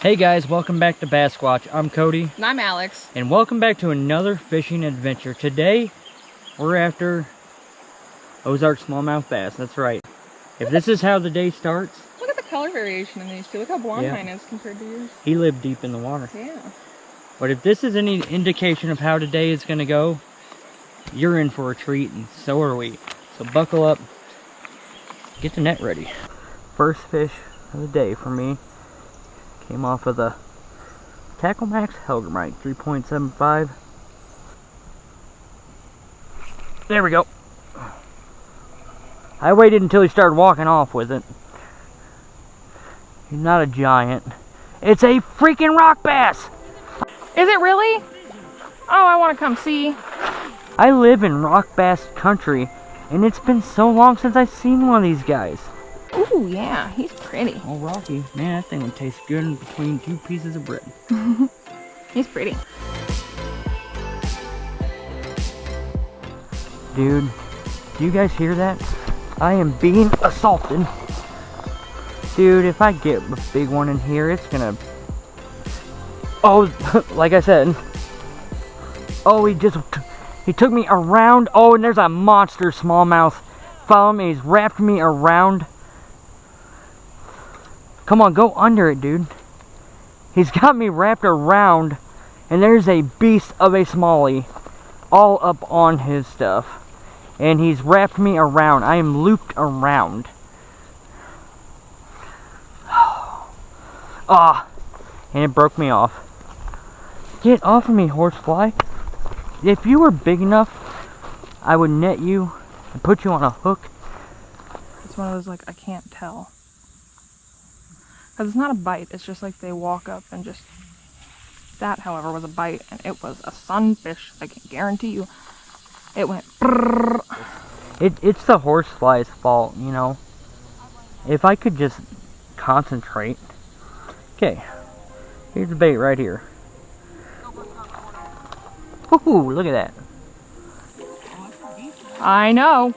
Hey guys, welcome back to Bass Squatch. I'm Cody. And I'm Alex. And welcome back to another fishing adventure. Today, we're after Ozarks smallmouth bass. That's right. If this is how the day starts... Look at the color variation in these two. Look how blonde mine is compared to yours. He lived deep in the water. Yeah. But if this is any indication of how today is going to go, you're in for a treat, and so are we. So buckle up. Get the net ready. First fish of the day for me. Came off of the Tackle Max Helgermite 3.75. There we go. I waited until he started walking off with it. He's not a giant. It's a freaking rock bass! Is it really? Oh, I want to come see. I live in rock bass country, and it's been so long since I've seen one of these guys. Ooh, yeah, he's pretty. Oh, Rocky. Man, that thing would taste good in between two pieces of bread. He's pretty. Dude, do you guys hear that? I am being assaulted. Dude, if I get a big one in here, it's gonna... Oh, like I said. Oh, he took me around. Oh, and there's a monster smallmouth. Follow me. He's wrapped me around. Come on, go under it, dude. He's got me wrapped around, and there's a beast of a smallie all up on his stuff. And he's wrapped me around. I am looped around. Ah, and it broke me off. Get off of me, horsefly. If you were big enough, I would net you and put you on a hook. It's one of those, like, I can't tell. Because it's not a bite, it's just like they walk up and just... That, however, was a bite, and it was a sunfish. I can guarantee you. It went brrrr. It's the horsefly's fault, you know. If I could just concentrate. Okay, here's the bait right here. Woohoo, look at that. I know.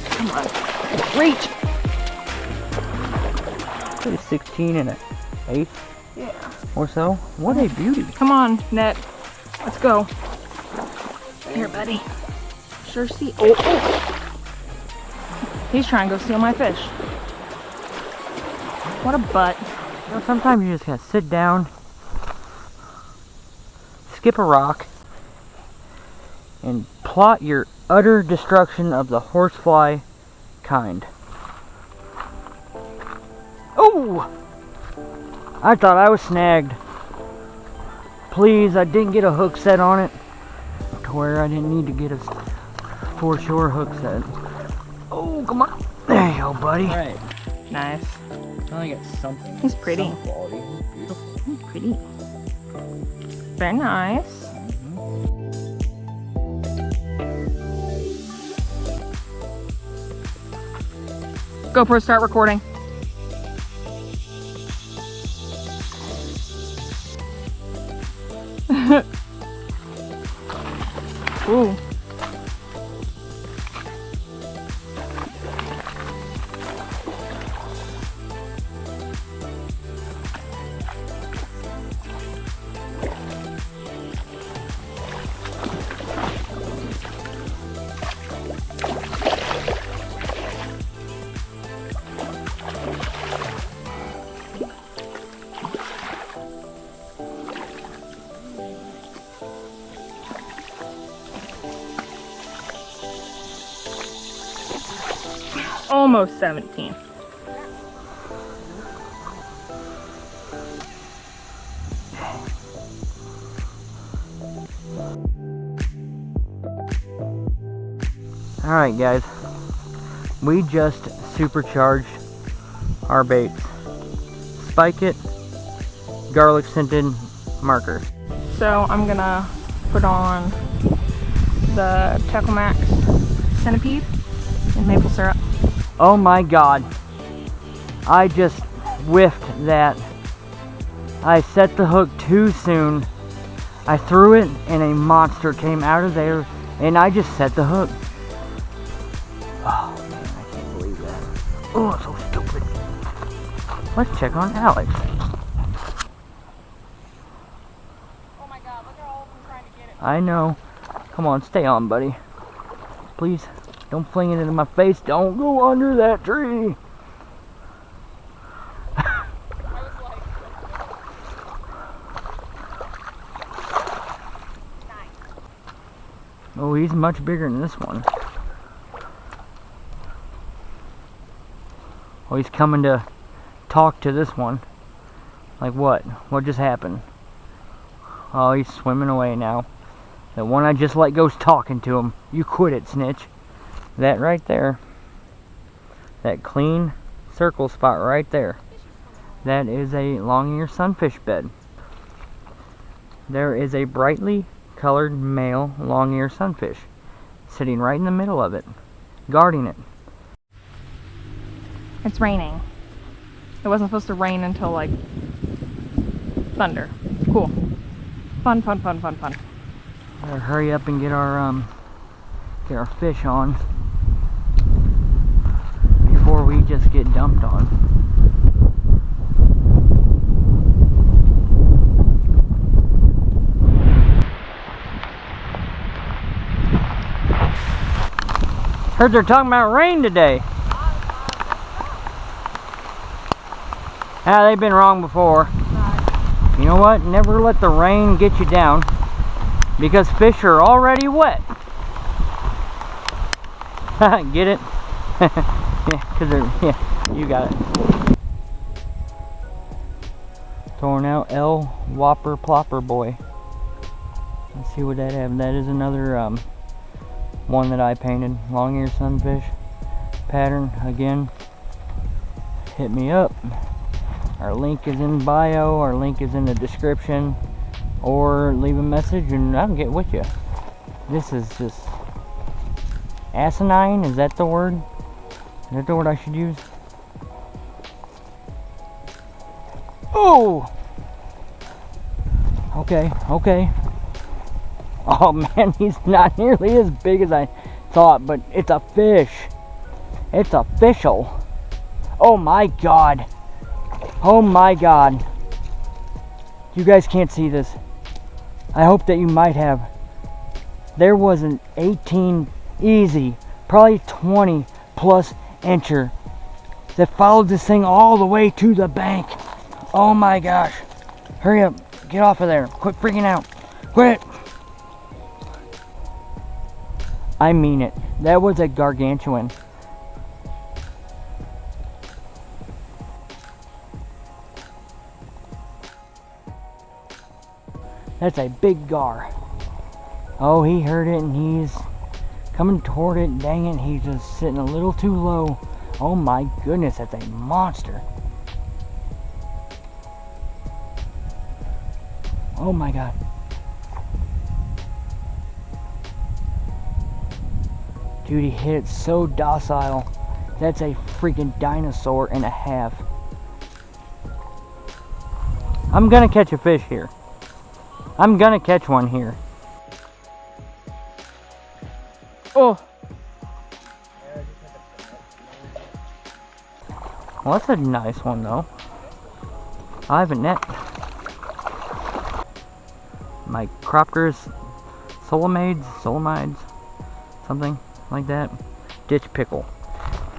Come on, reach. Put a 16 and an 8 Yeah. or so. What a beauty. Come on, net. Let's go. Here, buddy. Sure see. Oh, oh. He's trying to go steal my fish. What a butt. You know, sometimes you just gotta sit down, skip a rock, and plot your utter destruction of the horsefly kind. Oh! I thought I was snagged. Please, I didn't get a hook set on it to where I didn't need to get a foreshore hook set. Oh, come on. There you go, buddy. All right. Nice. I got something. He's pretty. Some quality. He's beautiful. He's pretty. Very nice. GoPro, start recording. Ooh. Almost 17. Alright guys, we just supercharged our baits. Spike it, garlic scented marker. So I'm gonna put on the Techomax centipede in maple syrup. Oh my god. I just whiffed that. I set the hook too soon. I threw it and a monster came out of there and I just set the hook. Oh man, I can't believe that. Oh, so stupid. Let's check on Alex. Oh my god, look at all of them trying to get it. I know. Come on, stay on, buddy. Please, don't fling it into my face. Don't go under that tree. Oh, he's much bigger than this one. Oh, he's coming to talk to this one. Like what? What just happened? Oh, he's swimming away now. The one I just let go's talking to him. You quit it, snitch. That right there. That clean circle spot right there. That is a long-eared sunfish bed. There is a brightly colored male long-eared sunfish sitting right in the middle of it, guarding it. It's raining. It wasn't supposed to rain until like thunder. Cool. Fun, fun, fun, fun, fun. Better hurry up and get our fish on before we just get dumped on. Heard they're talking about rain today. Ah, they've been wrong before. You know what? Never let the rain get you down, because fish are already wet. Get it? Yeah, cause they're, yeah, you got it. Throwing out L Whopper Plopper Boy. Let's see what that have. That is another one that I painted. Long-eared sunfish pattern. Again, hit me up. Our link is in bio, our link is in the description, or leave a message and I'll get with you. This is just asinine, is that the word? Is that the word I should use? Oh! Okay, okay. Oh man, he's not nearly as big as I thought, but it's a fish. It's official. Oh my god. Oh my god. You guys can't see this. I hope that you might have. There was an 18 easy, probably 20 plus incher that followed this thing all the way to the bank. Oh my gosh. Hurry up. Get off of there. Quit freaking out. Quit. I mean it. That was a gargantuan. That's a big gar. Oh, he heard it and he's coming toward it. Dang it, he's just sitting a little too low. Oh my goodness, that's a monster. Oh my god. Dude, he hit it so docile. That's a freaking dinosaur and a half. I'm gonna catch a fish here. I'm gonna catch one here. Oh! Well, that's a nice one though. I have a net. My Cropkers Solamides, something like that. Ditch pickle.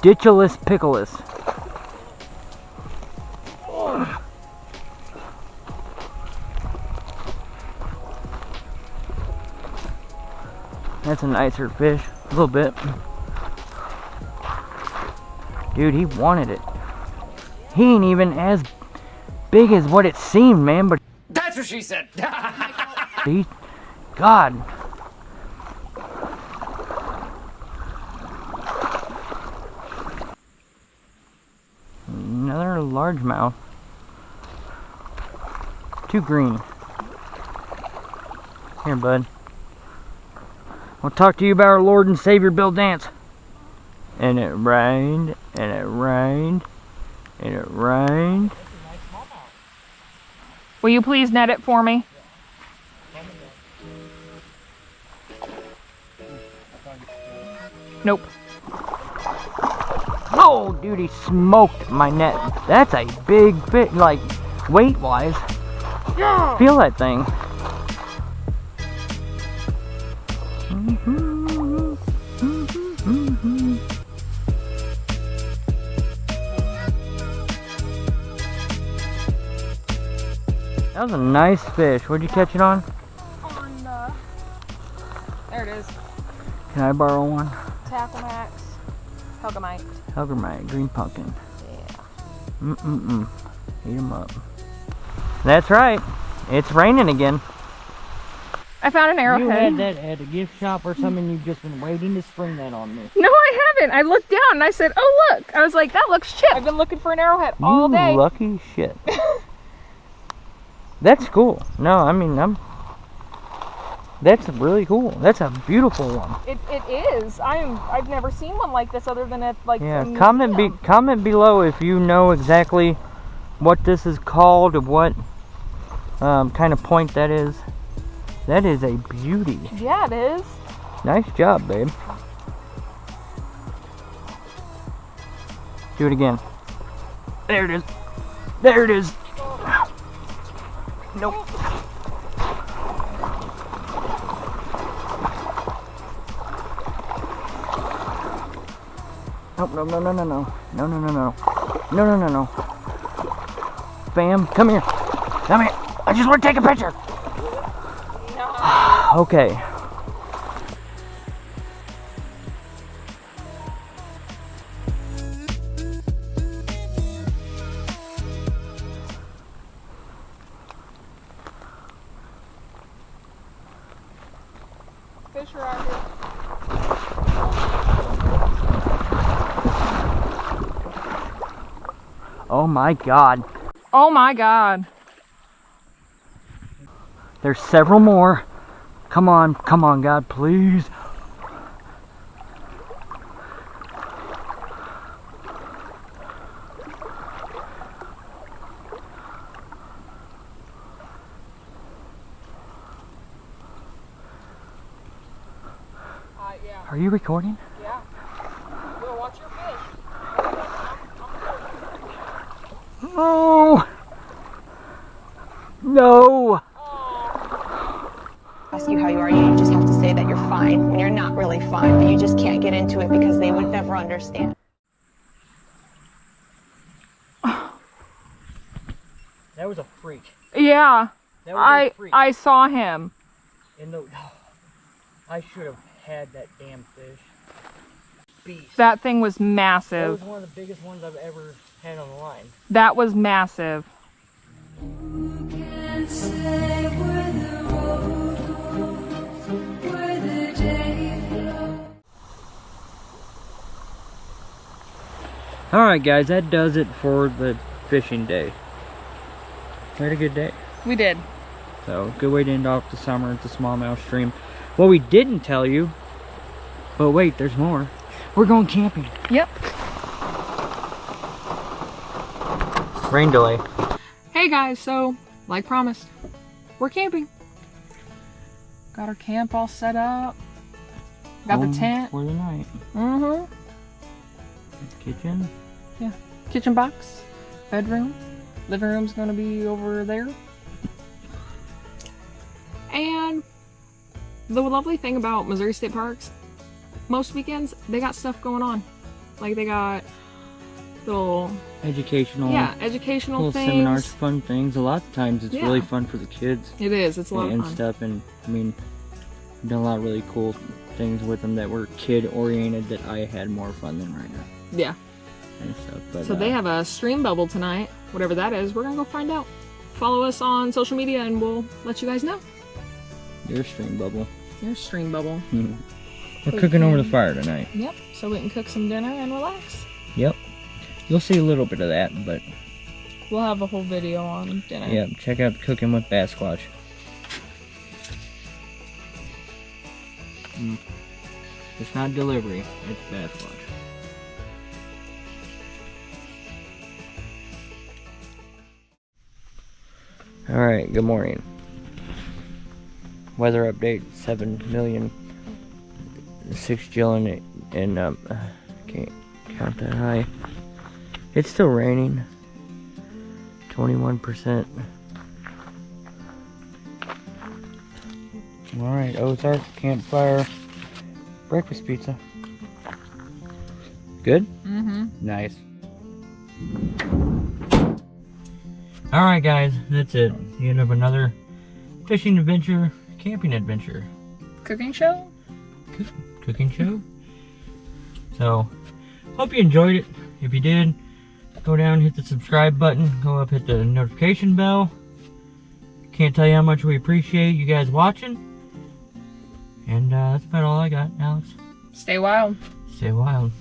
Ditchless pickleless. That's a nicer fish, a little bit. Dude, he wanted it. He ain't even as big as what it seemed, man, but that's what she said. he, God. Another largemouth. Too green. Here, bud. We'll talk to you about our Lord and Savior Bill Dance. And it rained, and it rained, and it rained. Will you please net it for me? Nope. Oh, dude, he smoked my net. That's a big fish, like, weight-wise. Yeah. Feel that thing. That was a nice fish. Where'd you catch it on? On the... There it is. Can I borrow one? Tackle Max. Helgamite. Helgamite, green pumpkin. Yeah. Eat 'em up. That's right. It's raining again. I found an arrowhead. You had that at a gift shop or something. You've just been waiting to spring that on me. No, I haven't. I looked down and I said, "Oh look!" I was like, "That looks chipped." I've been looking for an arrowhead all day. You lucky shit. That's cool. No, I mean, that's really cool. That's a beautiful one. It is. I've never seen one like this other than at like. Yeah. Comment below if you know exactly what this is called, or what kind of point that is. That is a beauty. Yeah, it is. Nice job, babe. Do it again. There it is. There it is. Nope. Nope, no, no, no, no, no. No, no, no, no. No, no, no, no. Fam, come here. Come here. I just want to take a picture. No. Okay. Fish are out here. Oh my God. Oh my God. There's several more. Come on, God, please. Yeah. Are you recording? Yeah. We'll watch your fish. No. No. Ask you how you are, you just have to say that you're fine when you're not really fine, but you just can't get into it because they would never understand. That was a freak. Yeah. That was a freak. I saw him. I should have had that damn fish. Beast. That thing was That massive. was one of the biggest ones I've ever had on the line. That was massive. Alright guys, that does it for the fishing day. We had a good day. We did. So, good way to end off the summer at the Smallmouth stream. What we didn't tell you, but wait, there's more. We're going camping. Yep. Rain delay. Hey guys, so, like promised, we're camping. Got our camp all set up. Got the tent. For the night. Mm-hmm. Kitchen. Yeah. Kitchen box. Bedroom. Living room's gonna be over there. And the lovely thing about Missouri State Parks, most weekends, they got stuff going on. Like they got little... Educational. Yeah, educational little things. Seminars, fun things. A lot of times it's really fun for the kids. It is. It's a lot of and fun. stuff. And I mean, I've done a lot of really cool things with them that were kid oriented that I had more fun than right now. Yeah. And stuff. But, so they have a stream bubble tonight. Whatever that is, we're gonna go find out. Follow us on social media and we'll let you guys know. Your stream bubble. Your stream bubble. We're cooking over the fire tonight. Yep. So we can cook some dinner and relax. Yep. You'll see a little bit of that, but we'll have a whole video on dinner. Yeah, check out Cooking with Basquatch. It's not delivery, it's bath water. Alright, good morning. Weather update, 7 million. 6 Jillian and can't count that high. It's still raining. 21%. Alright, Ozarks campfire breakfast pizza. Good? Mm-hmm. Nice. Alright guys, that's it. The end of another fishing adventure, camping adventure. Cooking show? Cooking show. So, hope you enjoyed it. If you did, go down, hit the subscribe button, go up, hit the notification bell. Can't tell you how much we appreciate you guys watching. And that's about all I got, Alex. Stay wild. Stay wild.